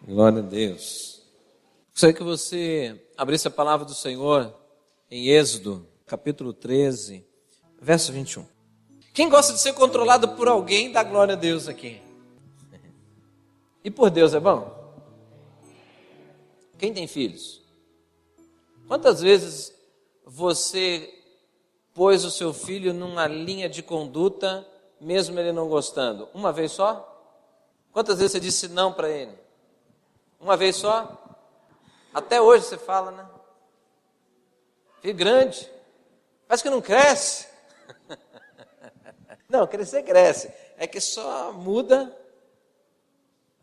Glória a Deus. Gostaria que você abrisse a palavra do Senhor em Êxodo, capítulo 13, verso 21. Quem gosta de ser controlado por alguém, dá glória a Deus aqui. E por Deus é bom? Quem tem filhos? Quantas vezes você pôs o seu filho numa linha de conduta, mesmo ele não gostando? Uma vez só? Quantas vezes você disse não para ele? Uma vez só? Até hoje você fala, né? Filho grande, parece que não cresce. Não, crescer cresce. É que só muda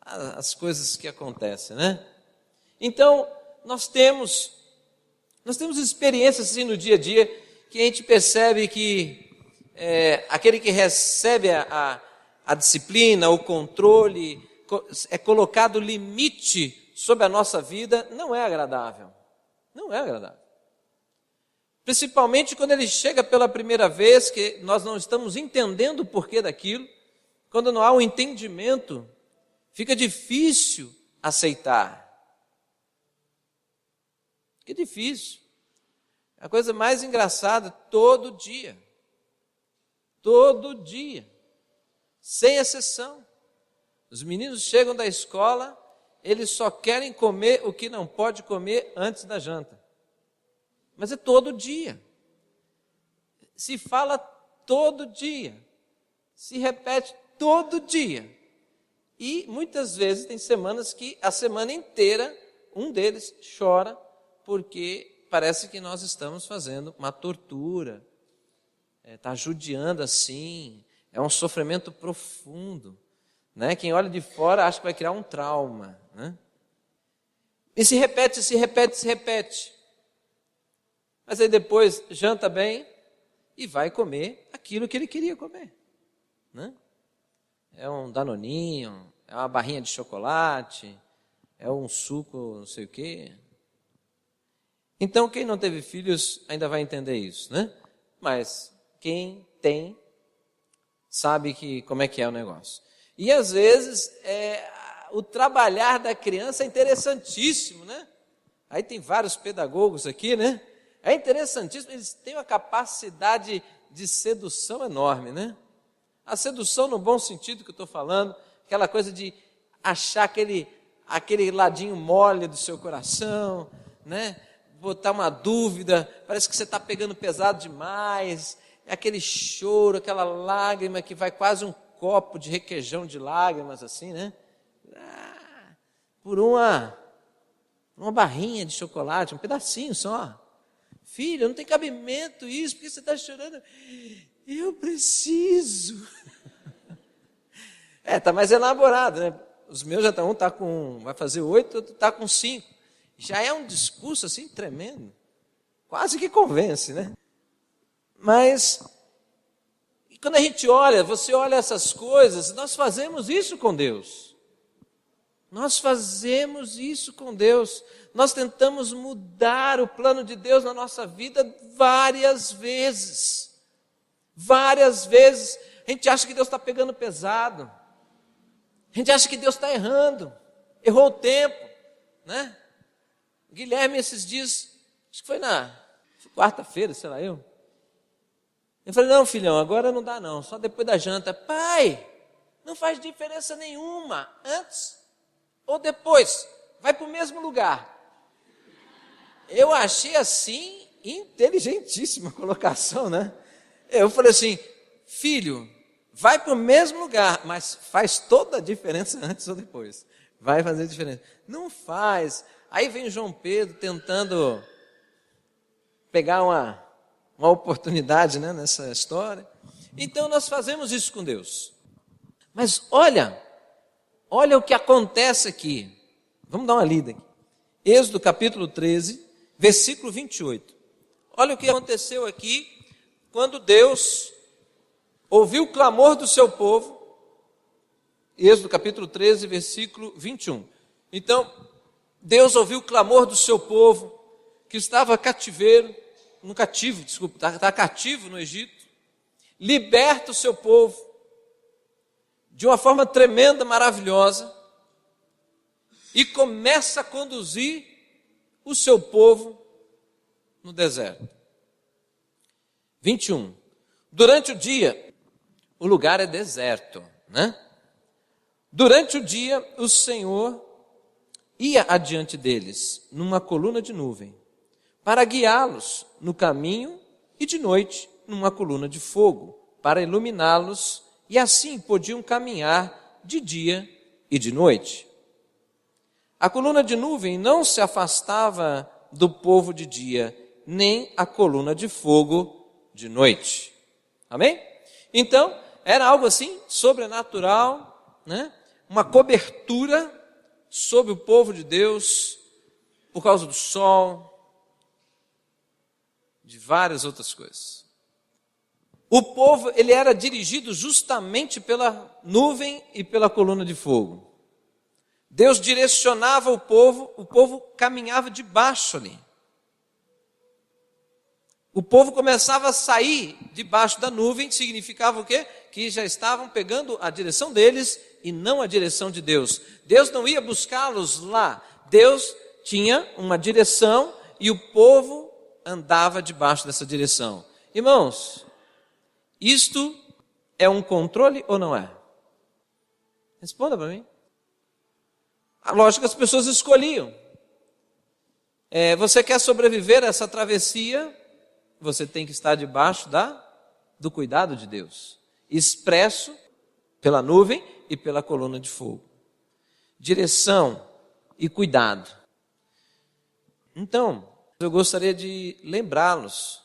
as coisas que acontecem, né? Então, nós temos experiências assim no dia a dia que a gente percebe que aquele que recebe a disciplina, o controle, é colocado limite sobre a nossa vida, não é agradável. Não é agradável. Principalmente quando ele chega pela primeira vez, que nós não estamos entendendo o porquê daquilo, quando não há um entendimento, fica difícil aceitar. Fica difícil. A coisa mais engraçada, todo dia, sem exceção. Os meninos chegam da escola, eles só querem comer o que não pode comer antes da janta. Mas é todo dia. Se fala todo dia. Se repete todo dia. E muitas vezes tem semanas que a semana inteira um deles chora porque parece que nós estamos fazendo uma tortura. Está judiando assim. É um sofrimento profundo. Né? Quem olha de fora acha que vai criar um trauma. Né? E se repete. Mas aí depois janta bem e vai comer aquilo que ele queria comer. Né? É um danoninho, é uma barrinha de chocolate, é um suco não sei o quê. Então quem não teve filhos ainda vai entender isso. Né? Mas quem tem sabe como é que é o negócio. E às vezes o trabalhar da criança é interessantíssimo, né? Aí tem vários pedagogos aqui, né? É interessantíssimo, eles têm uma capacidade de sedução enorme, né? A sedução no bom sentido que eu estou falando, aquela coisa de achar aquele ladinho mole do seu coração, né? Botar uma dúvida, parece que você está pegando pesado demais, é aquele choro, aquela lágrima que vai quase um copo de requeijão de lágrimas, assim, né? Por uma barrinha de chocolate, um pedacinho só. Filho, não tem cabimento isso, por que você está chorando? Eu preciso. Está mais elaborado, né? Os meus já estão, vai fazer 8, outro está com 5. Já é um discurso assim tremendo. Quase que convence, né? Mas quando a gente olha, você olha essas coisas, nós fazemos isso com Deus. Nós fazemos isso com Deus. Nós tentamos mudar o plano de Deus na nossa vida várias vezes. Várias vezes. A gente acha que Deus está pegando pesado. A gente acha que Deus está errando. Errou o tempo. Né? Guilherme, esses dias, acho que foi na quarta-feira, sei lá eu falei, não, filhão, agora não dá não, só depois da janta. Pai, não faz diferença nenhuma, antes ou depois, vai para o mesmo lugar. Eu achei assim, inteligentíssima a colocação, né? Eu falei assim, filho, vai para o mesmo lugar, mas faz toda a diferença antes ou depois. Vai fazer diferença. Não faz. Aí vem João Pedro tentando pegar uma oportunidade, né, nessa história. Então nós fazemos isso com Deus. Mas olha o que acontece aqui. Vamos dar uma lida aqui. Êxodo capítulo 13, versículo 28. Olha o que aconteceu aqui quando Deus ouviu o clamor do seu povo. Êxodo capítulo 13, versículo 21. Então, Deus ouviu o clamor do seu povo, que estava cativo no Egito, liberta o seu povo de uma forma tremenda, maravilhosa, e começa a conduzir o seu povo no deserto. 21. Durante o dia, o lugar é deserto, né? Durante o dia, o Senhor ia adiante deles, numa coluna de nuvem, para guiá-los no caminho, e de noite, numa coluna de fogo, para iluminá-los, e assim podiam caminhar de dia e de noite. A coluna de nuvem não se afastava do povo de dia, nem a coluna de fogo de noite. Amém? Então, era algo assim, sobrenatural, né? Uma cobertura sobre o povo de Deus, por causa do sol, de várias outras coisas. O povo, ele era dirigido justamente pela nuvem e pela coluna de fogo. Deus direcionava o povo caminhava debaixo ali. O povo começava a sair debaixo da nuvem, significava o quê? Que já estavam pegando a direção deles e não a direção de Deus. Deus não ia buscá-los lá. Deus tinha uma direção e o povo andava debaixo dessa direção. Irmãos, isto é um controle ou não é? Responda para mim. Lógico que as pessoas escolhiam. Você quer sobreviver a essa travessia? Você tem que estar debaixo do cuidado de Deus, expresso pela nuvem e pela coluna de fogo. Direção e cuidado. Então, eu gostaria de lembrá-los,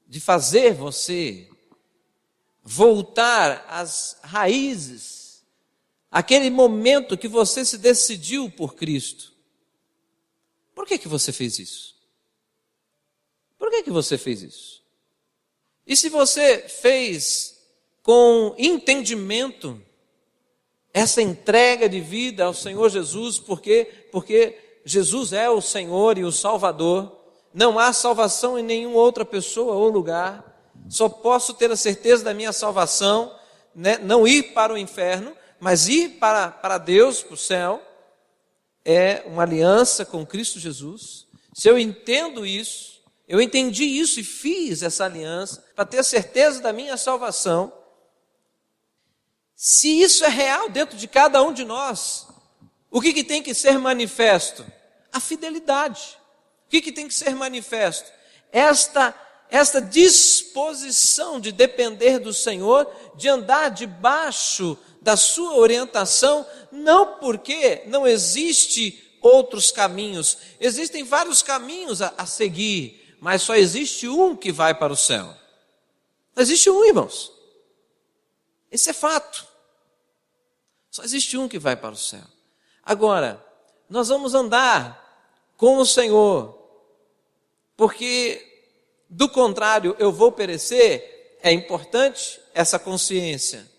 de fazer você voltar às raízes, aquele momento que você se decidiu por Cristo. Por que você fez isso? Por que você fez isso? E se você fez com entendimento essa entrega de vida ao Senhor Jesus, porque Jesus é o Senhor e o Salvador, não há salvação em nenhuma outra pessoa ou lugar, só posso ter a certeza da minha salvação, né? Não ir para o inferno, mas ir para Deus, para o céu, é uma aliança com Cristo Jesus. Se eu entendo isso, eu entendi isso e fiz essa aliança para ter a certeza da minha salvação. Se isso é real dentro de cada um de nós, o que tem que ser manifesto? A fidelidade. O que tem que ser manifesto? Esta disposição de depender do Senhor, de andar debaixo da sua orientação, não porque não existe outros caminhos. Existem vários caminhos a seguir, mas só existe um que vai para o céu. Só existe um, irmãos. Esse é fato. Só existe um que vai para o céu. Agora, nós vamos andar com o Senhor, porque, do contrário, eu vou perecer. É importante essa consciência,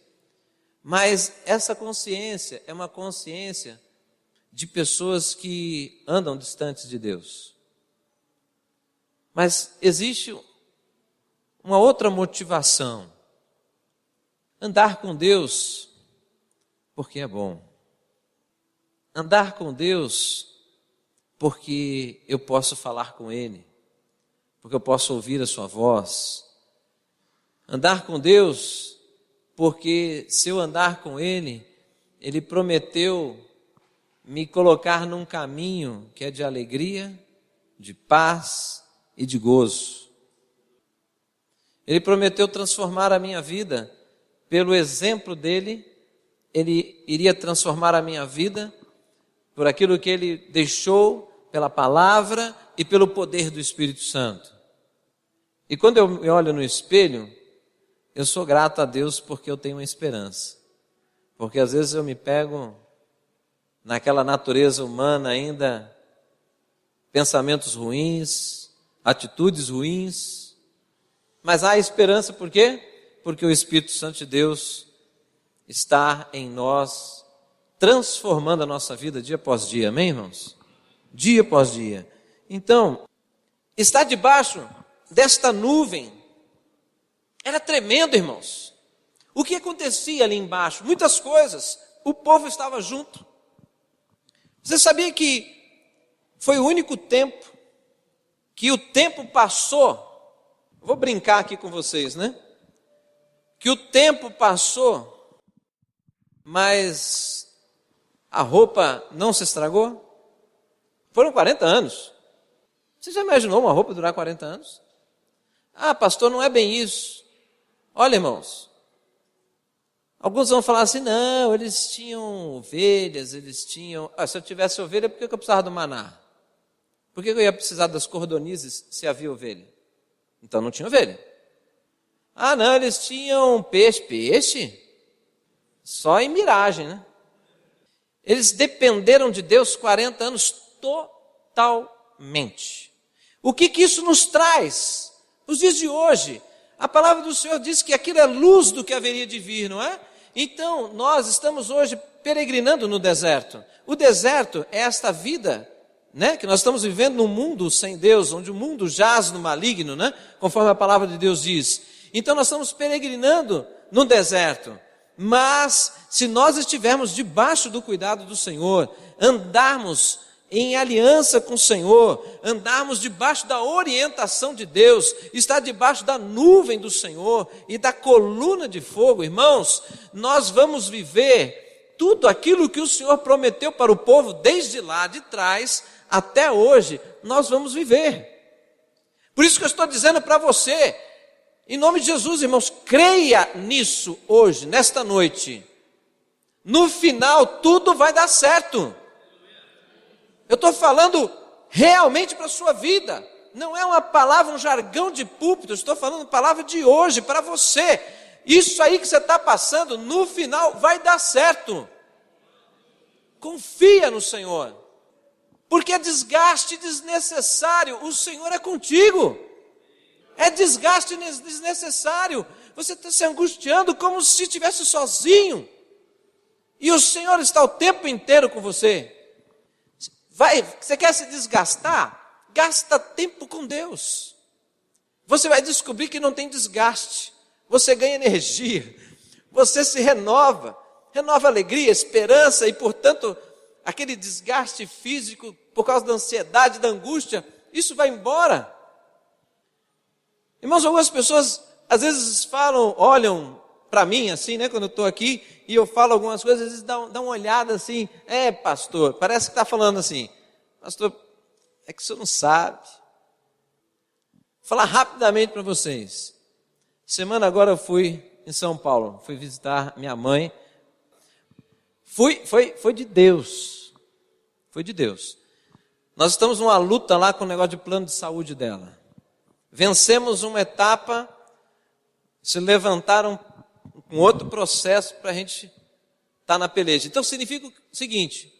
mas essa consciência é uma consciência de pessoas que andam distantes de Deus. Mas existe uma outra motivação. Andar com Deus porque é bom. Andar com Deus porque eu posso falar com Ele, porque eu posso ouvir a sua voz. Andar com Deus porque se eu andar com Ele, Ele prometeu me colocar num caminho que é de alegria, de paz e de gozo. Ele prometeu transformar a minha vida. Pelo exemplo dele, Ele iria transformar a minha vida por aquilo que Ele deixou, pela palavra e pelo poder do Espírito Santo. E quando eu me olho no espelho, eu sou grato a Deus porque eu tenho uma esperança. Porque às vezes eu me pego naquela natureza humana ainda, pensamentos ruins, atitudes ruins, mas há esperança por quê? Porque o Espírito Santo de Deus está em nós, transformando a nossa vida dia após dia, amém, irmãos? Dia após dia. Então, estar debaixo desta nuvem era tremendo, irmãos. O que acontecia ali embaixo? Muitas coisas. O povo estava junto. Você sabia que foi o único tempo que o tempo passou? Vou brincar aqui com vocês, né? Que o tempo passou, mas a roupa não se estragou? Foram 40 anos. Você já imaginou uma roupa durar 40 anos? Ah, pastor, não é bem isso. Olha, irmãos, alguns vão falar assim, não, eles tinham ovelhas, eles tinham... se eu tivesse ovelha, por que eu precisava do maná? Por que eu ia precisar das cordonizes se havia ovelha? Então não tinha ovelha. Ah, não, eles tinham peixe. Peixe? Só em miragem, né? Eles dependeram de Deus 40 anos totalmente. O que isso nos traz? Nos dias de hoje, a palavra do Senhor diz que aquilo é luz do que haveria de vir, não é? Então, nós estamos hoje peregrinando no deserto. O deserto é esta vida, né? Que nós estamos vivendo num mundo sem Deus, onde o mundo jaz no maligno, né? Conforme a palavra de Deus diz. Então, nós estamos peregrinando no deserto. Mas, se nós estivermos debaixo do cuidado do Senhor, andarmos em aliança com o Senhor, andarmos debaixo da orientação de Deus, estar debaixo da nuvem do Senhor e da coluna de fogo, irmãos, nós vamos viver tudo aquilo que o Senhor prometeu para o povo desde lá de trás até hoje, nós vamos viver. Por isso que eu estou dizendo para você, em nome de Jesus, irmãos, creia nisso hoje, nesta noite. No final, tudo vai dar certo. Eu estou falando realmente para a sua vida. Não é uma palavra, um jargão de púlpito. Eu estou falando palavra de hoje para você. Isso aí que você está passando, no final vai dar certo. Confia no Senhor. Porque é desgaste desnecessário. O Senhor é contigo. É desgaste desnecessário. Você está se angustiando como se estivesse sozinho. E o Senhor está o tempo inteiro com você. Você quer se desgastar? Gasta tempo com Deus. Você vai descobrir que não tem desgaste. Você ganha energia. Você se renova. Renova alegria, esperança e, portanto, aquele desgaste físico por causa da ansiedade, da angústia, isso vai embora. Irmãos, algumas pessoas às vezes falam, olham para mim assim, né, quando eu estou aqui, e eu falo algumas coisas, às vezes dão uma olhada assim, pastor, parece que está falando assim, pastor, é que o senhor não sabe. Vou falar rapidamente para vocês. Semana agora eu fui em São Paulo, fui visitar minha mãe. Foi de Deus. Foi de Deus. Nós estamos numa luta lá com o negócio de plano de saúde dela. Vencemos uma etapa, se levantaram um outro processo para a gente estar na peleja. Então significa o seguinte,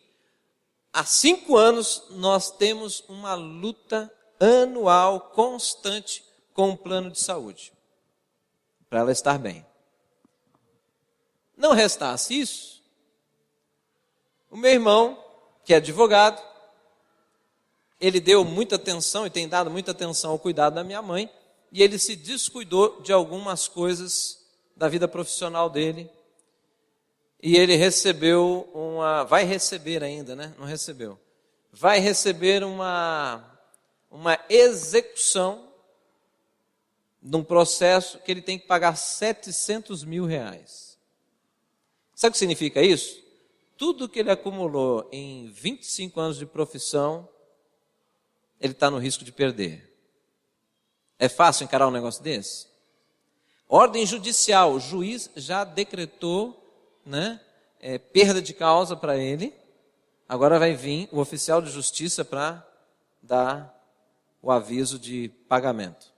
há 5 anos nós temos uma luta anual, constante, com o plano de saúde, para ela estar bem. Não restasse isso, o meu irmão, que é advogado, ele deu muita atenção e tem dado muita atenção ao cuidado da minha mãe, e ele se descuidou de algumas coisas da vida profissional dele, e ele vai receber ainda, né? Não recebeu. Vai receber uma execução de um processo que ele tem que pagar 700 mil reais. Sabe o que significa isso? Tudo que ele acumulou em 25 anos de profissão, ele está no risco de perder. É fácil encarar um negócio desse? Ordem judicial, o juiz já decretou, né, perda de causa para ele. Agora vai vir o oficial de justiça para dar o aviso de pagamento.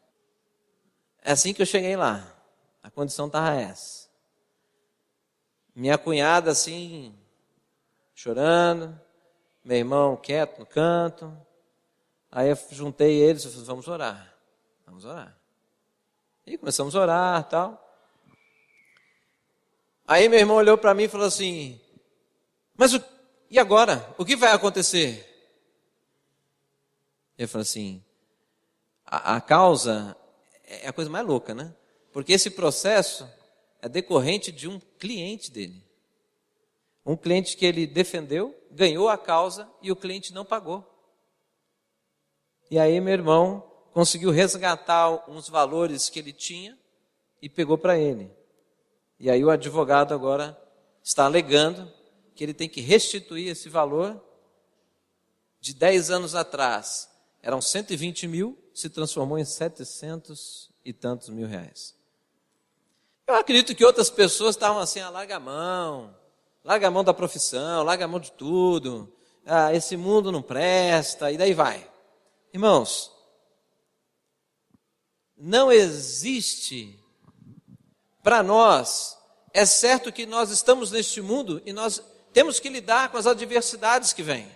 É assim que eu cheguei lá. A condição estava essa. Minha cunhada assim, chorando. Meu irmão quieto no canto. Aí eu juntei eles e falei, vamos orar. Vamos orar. E começamos a orar e tal. Aí meu irmão olhou para mim e falou assim, mas e agora? O que vai acontecer? Eu falei assim, a causa é a coisa mais louca, né? Porque esse processo é decorrente de um cliente dele. Um cliente que ele defendeu, ganhou a causa e o cliente não pagou. E aí meu irmão conseguiu resgatar uns valores que ele tinha e pegou para ele. E aí o advogado agora está alegando que ele tem que restituir esse valor de 10 anos atrás. Eram 120 mil, se transformou em 700 e tantos mil reais. Eu acredito que outras pessoas estavam assim, larga a mão da profissão, larga a mão de tudo, esse mundo não presta, e daí vai. Irmãos, não existe para nós, é certo que nós estamos neste mundo e nós temos que lidar com as adversidades que vêm.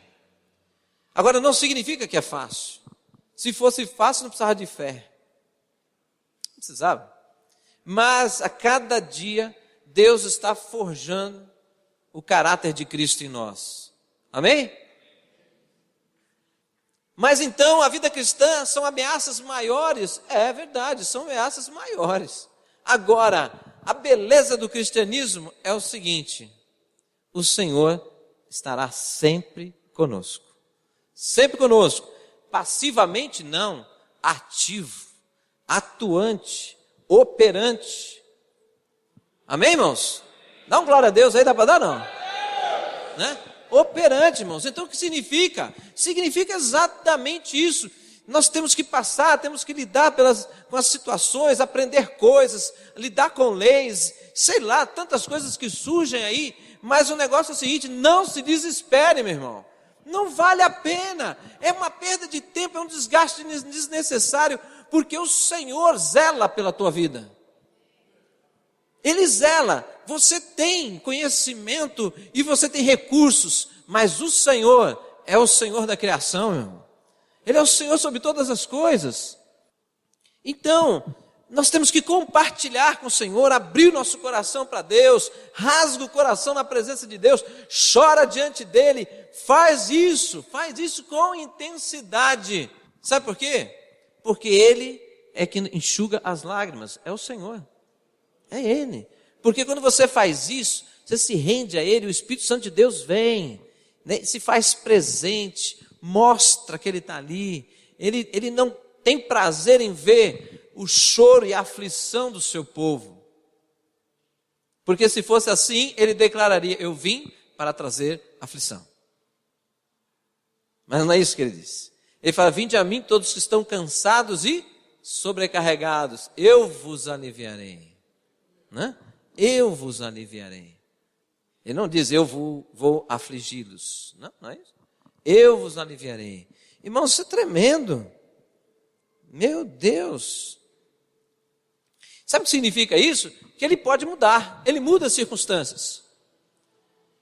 Agora, não significa que é fácil. Se fosse fácil, não precisava de fé. Não precisava. Mas a cada dia, Deus está forjando o caráter de Cristo em nós. Amém? Mas então, a vida cristã são ameaças maiores? É verdade, são ameaças maiores. Agora, a beleza do cristianismo é o seguinte: o Senhor estará sempre conosco. Sempre conosco. Passivamente não, ativo, atuante, operante. Amém, irmãos? Dá um glória a Deus aí, dá para dar não? Né? Operante, irmãos. Então o que significa? Significa exatamente isso. Nós temos que passar, temos que lidar com as situações, aprender coisas, lidar com leis, sei lá, tantas coisas que surgem aí, mas o negócio é o seguinte: não se desespere, meu irmão. Não vale a pena, é uma perda de tempo, é um desgaste desnecessário, porque o Senhor zela pela tua vida. Ele zela, você tem conhecimento e você tem recursos, mas o Senhor é o Senhor da criação, meu irmão. Ele é o Senhor sobre todas as coisas. Então, nós temos que compartilhar com o Senhor, abrir o nosso coração para Deus, rasga o coração na presença de Deus, chora diante dEle, faz isso com intensidade. Sabe por quê? Porque Ele é que enxuga as lágrimas, é o Senhor, é Ele. Porque quando você faz isso, você se rende a Ele, o Espírito Santo de Deus vem, né, se faz presente, mostra que Ele está ali, ele não tem prazer em ver o choro e a aflição do seu povo. Porque se fosse assim, Ele declararia: eu vim para trazer aflição. Mas não é isso que Ele disse. Ele fala: vinde a mim todos que estão cansados e sobrecarregados, eu vos aliviarei. Né? Eu vos aliviarei. Ele não diz: eu vou afligi-los. Não é isso. Eu vos aliviarei. Irmão, isso é tremendo. Meu Deus. Sabe o que significa isso? Que Ele pode mudar. Ele muda as circunstâncias.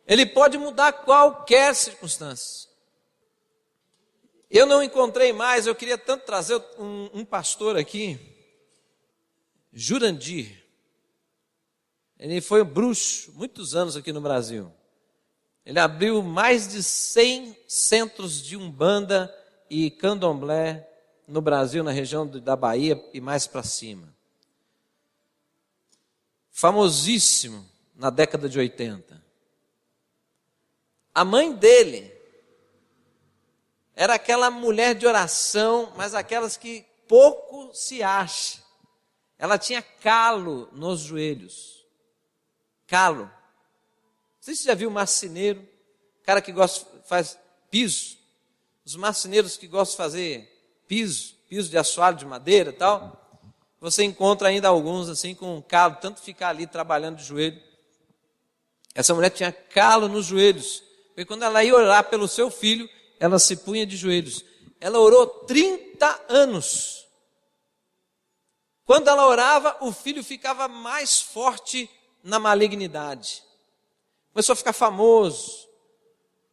Ele pode mudar qualquer circunstância. Eu não encontrei mais, eu queria tanto trazer um pastor aqui, Jurandir. Ele foi um bruxo, muitos anos aqui no Brasil. Ele abriu mais de 100 centros de umbanda e candomblé no Brasil, na região da Bahia e mais para cima. Famosíssimo na década de 80. A mãe dele era aquela mulher de oração, mas aquelas que pouco se acha. Ela tinha calo nos joelhos. Calo. Não sei se você já viu marceneiro, cara que faz piso. Os marceneiros que gostam de fazer piso de assoalho de madeira e tal. Você encontra ainda alguns assim com calo, tanto ficar ali trabalhando de joelho. Essa mulher tinha calo nos joelhos. Porque quando ela ia orar pelo seu filho, ela se punha de joelhos. Ela orou 30 anos. Quando ela orava, o filho ficava mais forte na malignidade. Começou a ficar famoso.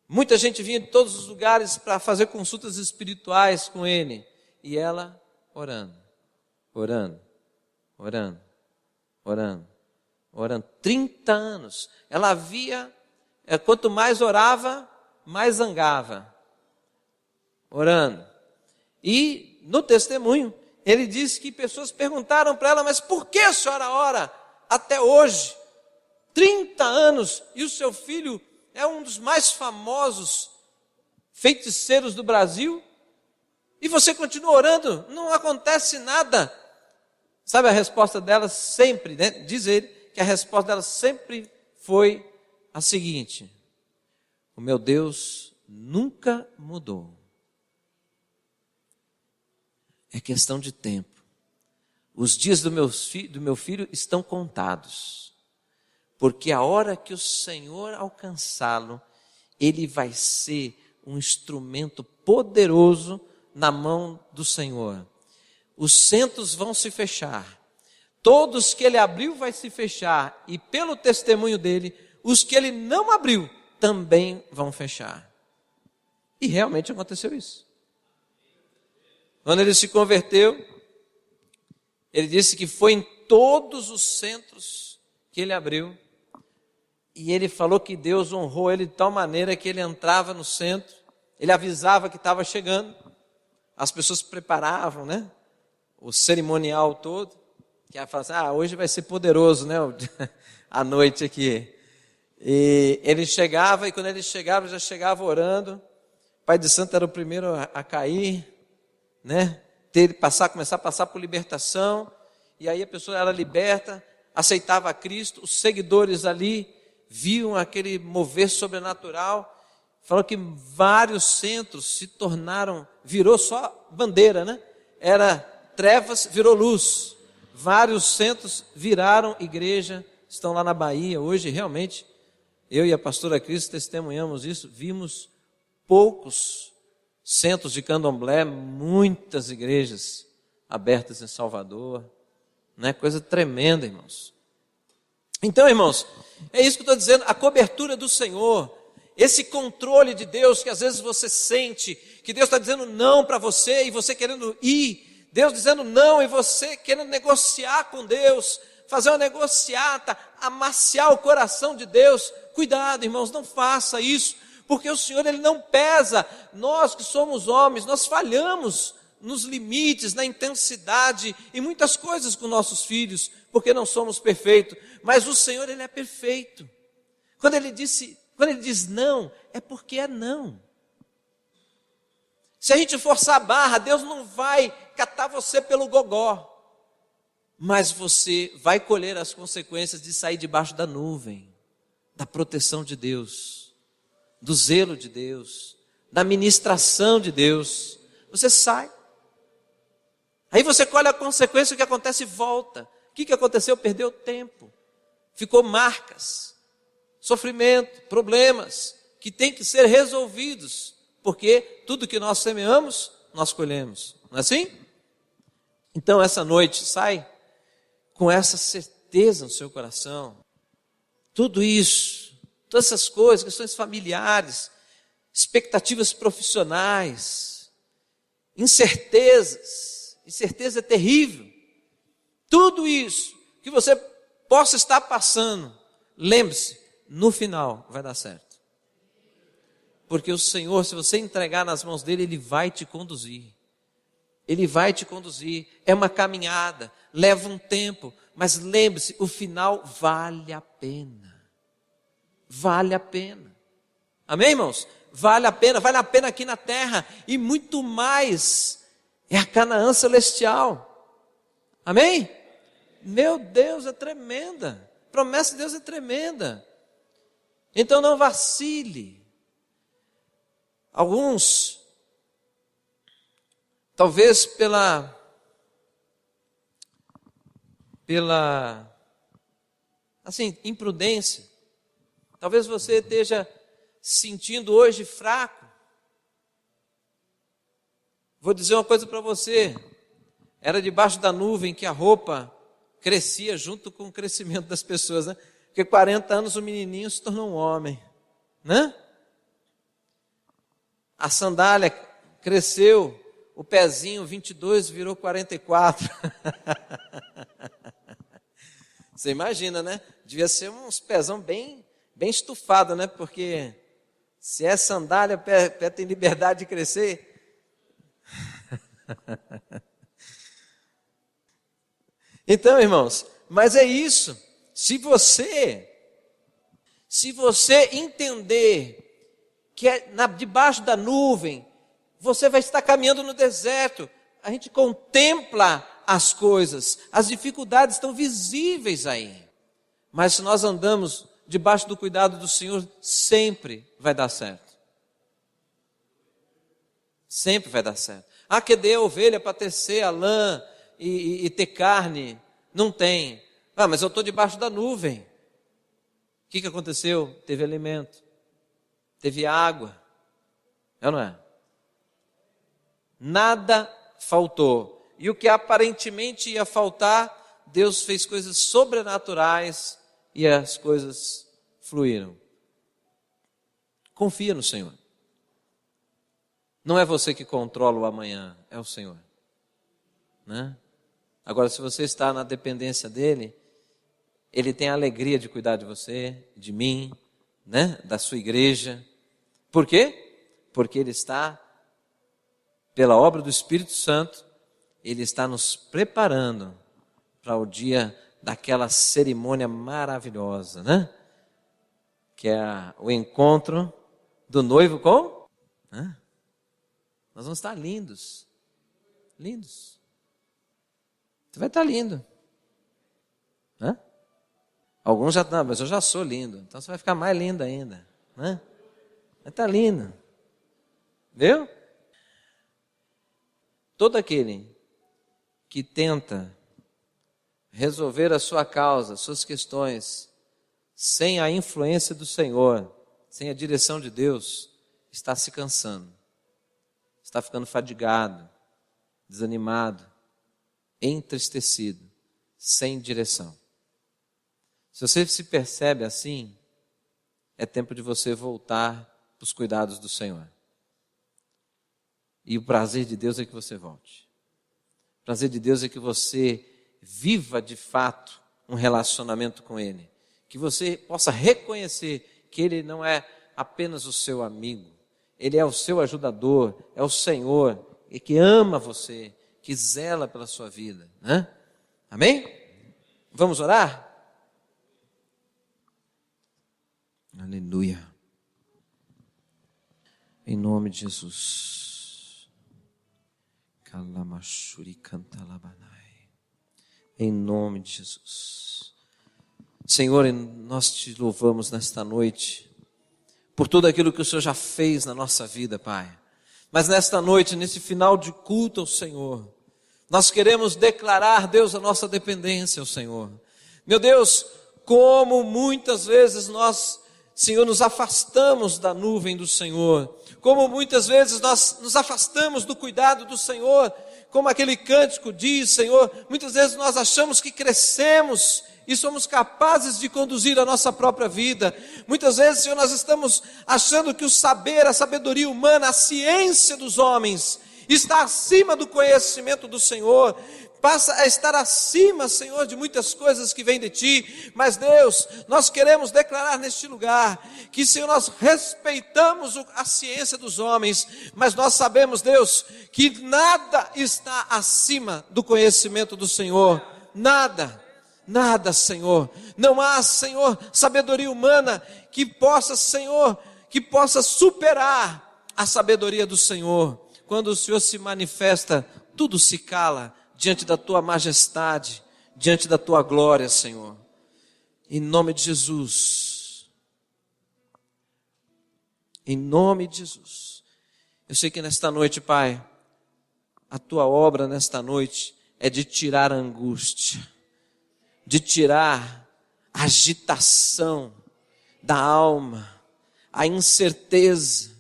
Muita gente vinha de todos os lugares para fazer consultas espirituais com ele. E ela orando, orando, orando, orando, orando. 30 anos. Ela via, quanto mais orava, mais zangava. Orando. E no testemunho, ele disse que pessoas perguntaram para ela: mas por que a senhora ora até hoje? 30 anos, e o seu filho é um dos mais famosos feiticeiros do Brasil, e você continua orando, não acontece nada. Sabe a resposta dela sempre, né? Diz ele que a resposta dela sempre foi a seguinte: o meu Deus nunca mudou. É questão de tempo. Os dias do meu filho estão contados, porque a hora que o Senhor alcançá-lo, ele vai ser um instrumento poderoso na mão do Senhor. Os centros vão se fechar, todos que ele abriu vai se fechar, e pelo testemunho dele, os que ele não abriu também vão fechar. E realmente aconteceu isso. Quando ele se converteu, ele disse que foi em todos os centros que ele abriu, e ele falou que Deus honrou ele de tal maneira que ele entrava no centro, ele avisava que estava chegando, as pessoas preparavam, né, o cerimonial todo, que ia falar assim, hoje vai ser poderoso, né, a noite aqui. E ele chegava, e quando ele chegava, já chegava orando. O pai de santo era o primeiro a cair, né, começar a passar por libertação, e aí a pessoa era liberta, aceitava a Cristo, os seguidores ali viam aquele mover sobrenatural, falou que vários centros se tornaram, virou só bandeira, né? Era trevas, virou luz, vários centros viraram igreja, estão lá na Bahia, hoje realmente, eu e a pastora Cris testemunhamos isso, vimos poucos centros de candomblé, muitas igrejas abertas em Salvador, né? Coisa tremenda, irmãos. Então, irmãos, é isso que eu estou dizendo, a cobertura do Senhor, esse controle de Deus que às vezes você sente, que Deus está dizendo não para você e você querendo ir, Deus dizendo não e você querendo negociar com Deus, fazer uma negociata, amaciar o coração de Deus. Cuidado, irmãos, não faça isso, porque o Senhor, Ele não pesa. Nós que somos homens, nós falhamos nos limites, na intensidade, em muitas coisas com nossos filhos, porque não somos perfeitos, mas o Senhor, Ele é perfeito. Quando Ele diz não, é porque é não. Se a gente forçar a barra, Deus não vai catar você pelo gogó, mas você vai colher as consequências de sair debaixo da nuvem, da proteção de Deus, do zelo de Deus, da ministração de Deus. Você sai. Aí você colhe a consequência, o que acontece e volta. O que aconteceu? Perdeu tempo. Ficou marcas, sofrimento, problemas que têm que ser resolvidos, porque tudo que nós semeamos, nós colhemos. Não é assim? Então essa noite sai com essa certeza no seu coração. Tudo isso, todas essas coisas, questões familiares, expectativas profissionais, incertezas, incerteza é terrível. Tudo isso que você possa estar passando, lembre-se, no final vai dar certo. Porque o Senhor, se você entregar nas mãos dele, Ele vai te conduzir. Ele vai te conduzir. É uma caminhada, leva um tempo, mas lembre-se, o final vale a pena. Vale a pena. Amém, irmãos? Vale a pena aqui na terra, e muito mais é a Canaã celestial. Amém? Meu Deus, é tremenda. A promessa de Deus é tremenda. Então não vacile. Alguns, talvez pela imprudência, talvez você esteja se sentindo hoje fraco. Vou dizer uma coisa para você, era debaixo da nuvem que a roupa crescia junto com o crescimento das pessoas, né? Porque 40 anos o menininho se tornou um homem, né? A sandália cresceu, o pezinho 22 virou 44. Você imagina, né? Devia ser uns pezão bem estufado, né? Porque se é sandália, pé tem liberdade de crescer. Então, irmãos, mas é isso. Se Se você entender que debaixo da nuvem, você vai estar caminhando no deserto, a gente contempla as coisas, as dificuldades estão visíveis aí. Mas se nós andamos debaixo do cuidado do Senhor, sempre vai dar certo. Sempre vai dar certo. Ah, que dê a ovelha para tecer a lã e ter carne. Não tem. Ah, mas eu estou debaixo da nuvem. O que aconteceu? Teve alimento. Teve água. É ou não é? Nada faltou. E o que aparentemente ia faltar, Deus fez coisas sobrenaturais e as coisas fluíram. Confia no Senhor. Não é você que controla o amanhã, é o Senhor. Né? Agora, se você está na dependência dEle, Ele tem a alegria de cuidar de você, de mim, né? Da sua igreja. Por quê? Porque Ele está, pela obra do Espírito Santo, Ele está nos preparando para o dia daquela cerimônia maravilhosa, né? Que é o encontro do noivo com... Né? Nós vamos estar lindos. Lindos. Você vai estar lindo. Né? Alguns já estão, mas eu já sou lindo. Então você vai ficar mais lindo ainda. Né? Vai estar lindo. Viu? Todo aquele que tenta resolver a sua causa, suas questões, sem a influência do Senhor, sem a direção de Deus, está se cansando. Está ficando fadigado, desanimado, entristecido, sem direção. Se você se percebe assim, é tempo de você voltar para os cuidados do Senhor. E o prazer de Deus é que você volte. O prazer de Deus é que você viva de fato um relacionamento com Ele. Que você possa reconhecer que Ele não é apenas o seu amigo. Ele é o seu ajudador, é o Senhor, e que ama você, que zela pela sua vida. Né? Amém? Vamos orar? Aleluia. Em nome de Jesus. Em nome de Jesus. Senhor, nós te louvamos nesta noite por tudo aquilo que o Senhor já fez na nossa vida, Pai. Mas nesta noite, nesse final de culto ao Senhor, nós queremos declarar, Deus, a nossa dependência ao Senhor. Meu Deus, como muitas vezes nós, Senhor, nos afastamos da nuvem do Senhor, como muitas vezes nós nos afastamos do cuidado do Senhor, como aquele cântico diz, Senhor, muitas vezes nós achamos que crescemos e somos capazes de conduzir a nossa própria vida. Muitas vezes, Senhor, nós estamos achando que o saber, a sabedoria humana, a ciência dos homens está acima do conhecimento do Senhor, passa a estar acima, Senhor, de muitas coisas que vêm de Ti. Mas Deus, nós queremos declarar neste lugar que, Senhor, nós respeitamos a ciência dos homens, mas nós sabemos, Deus, que nada está acima do conhecimento do Senhor. Nada. Nada, Senhor. Não há, Senhor, sabedoria humana que possa, Senhor, que possa superar a sabedoria do Senhor. Quando o Senhor se manifesta, tudo se cala diante da Tua majestade, diante da Tua glória, Senhor. Em nome de Jesus. Em nome de Jesus. Eu sei que nesta noite, Pai, a Tua obra nesta noite é de tirar a angústia, de tirar a agitação da alma, a incerteza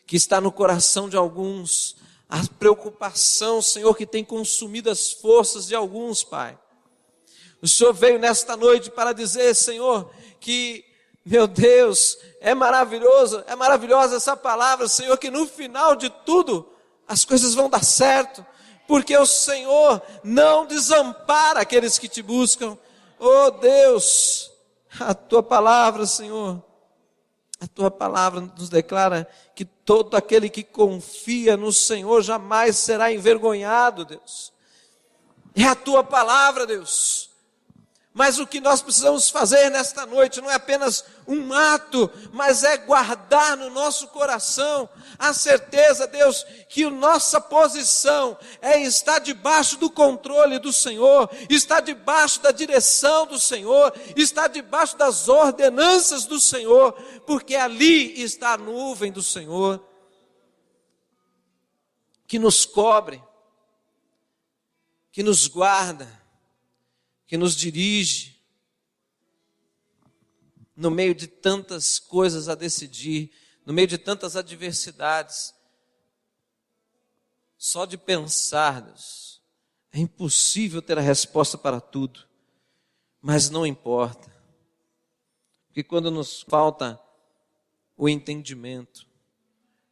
que está no coração de alguns, a preocupação, Senhor, que tem consumido as forças de alguns, Pai. O Senhor veio nesta noite para dizer, Senhor, que, meu Deus, é maravilhosa essa palavra, Senhor, que no final de tudo as coisas vão dar certo, porque o Senhor não desampara aqueles que te buscam. Oh Deus, a Tua palavra, Senhor, a Tua palavra nos declara que todo aquele que confia no Senhor jamais será envergonhado, Deus. É a Tua palavra, Deus. Mas o que nós precisamos fazer nesta noite não é apenas um ato, mas é guardar no nosso coração a certeza, Deus, que a nossa posição é estar debaixo do controle do Senhor, estar debaixo da direção do Senhor, estar debaixo das ordenanças do Senhor, porque ali está a nuvem do Senhor, que nos cobre, que nos guarda, que nos dirige no meio de tantas coisas a decidir, no meio de tantas adversidades. Só de pensar, Deus, é impossível ter a resposta para tudo, mas não importa, porque quando nos falta o entendimento,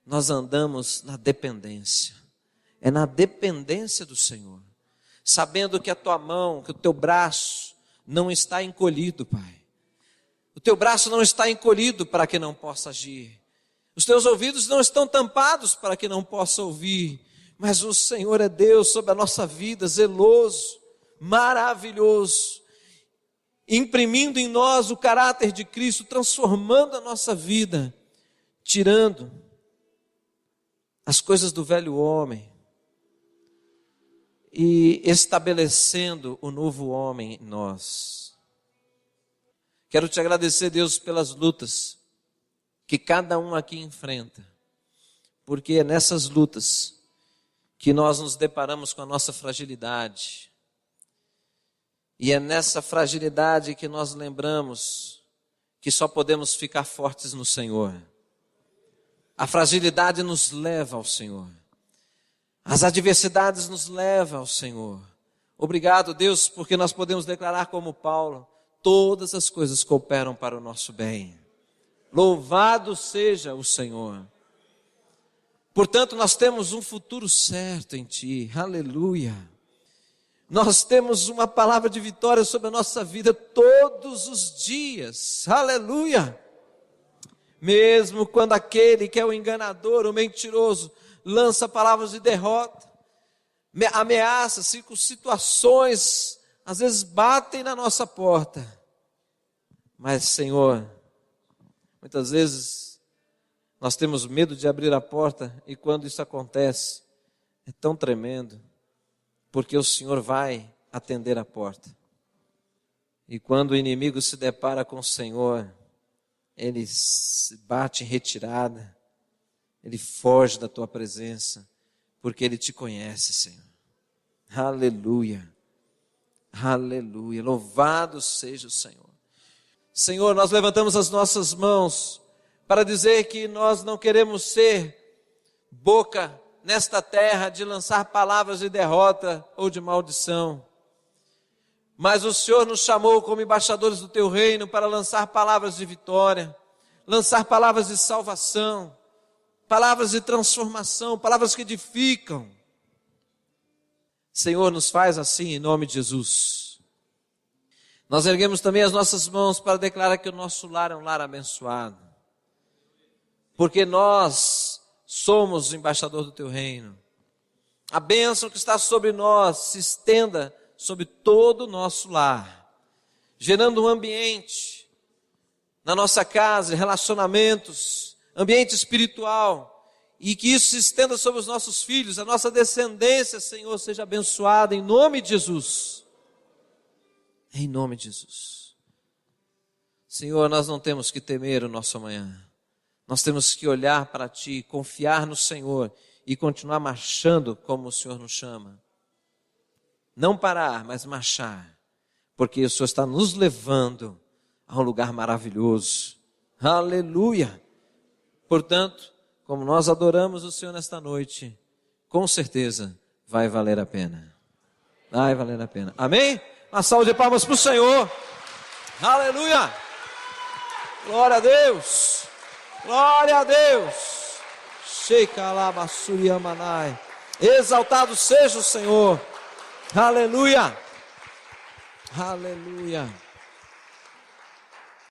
nós andamos na dependência, é na dependência do Senhor, sabendo que a tua mão, que o teu braço não está encolhido, Pai. O teu braço não está encolhido para que não possa agir. Os teus ouvidos não estão tampados para que não possa ouvir. Mas o Senhor é Deus sobre a nossa vida, zeloso, maravilhoso, imprimindo em nós o caráter de Cristo, transformando a nossa vida, tirando as coisas do velho homem e estabelecendo o novo homem em nós. Quero te agradecer, Deus, pelas lutas que cada um aqui enfrenta, porque é nessas lutas que nós nos deparamos com a nossa fragilidade, e é nessa fragilidade que nós lembramos que só podemos ficar fortes no Senhor. A fragilidade nos leva ao Senhor. As adversidades nos levam ao Senhor. Obrigado, Deus, porque nós podemos declarar como Paulo: todas as coisas cooperam para o nosso bem. Louvado seja o Senhor. Portanto, nós temos um futuro certo em Ti. Aleluia. Nós temos uma palavra de vitória sobre a nossa vida todos os dias. Aleluia. Mesmo quando aquele que é o enganador, o mentiroso, lança palavras de derrota, ameaças, situações, às vezes batem na nossa porta. Mas, Senhor, muitas vezes nós temos medo de abrir a porta, e quando isso acontece, é tão tremendo, porque o Senhor vai atender a porta. E quando o inimigo se depara com o Senhor, ele se bate em retirada, ele foge da tua presença, porque ele te conhece, Senhor. Aleluia, aleluia, louvado seja o Senhor. Senhor, nós levantamos as nossas mãos para dizer que nós não queremos ser boca nesta terra de lançar palavras de derrota ou de maldição. Mas o Senhor nos chamou como embaixadores do teu reino para lançar palavras de vitória, lançar palavras de salvação, palavras de transformação, palavras que edificam. Senhor, nos faz assim em nome de Jesus. Nós erguemos também as nossas mãos para declarar que o nosso lar é um lar abençoado, porque nós somos o embaixador do teu reino. A bênção que está sobre nós se estenda sobre todo o nosso lar, gerando um ambiente na nossa casa, relacionamentos, ambiente espiritual, e que isso se estenda sobre os nossos filhos, a nossa descendência, Senhor, seja abençoada em nome de Jesus. Em nome de Jesus. Senhor, nós não temos que temer o nosso amanhã. Nós temos que olhar para Ti, confiar no Senhor e continuar marchando como o Senhor nos chama. Não parar, mas marchar, porque o Senhor está nos levando a um lugar maravilhoso. Aleluia! Portanto, como nós adoramos o Senhor nesta noite, com certeza vai valer a pena. Vai valer a pena. Amém? Uma salva de palmas para o Senhor. Aleluia! Glória a Deus! Glória a Deus! Sheikalabassuriamanai. Exaltado seja o Senhor. Aleluia! Aleluia!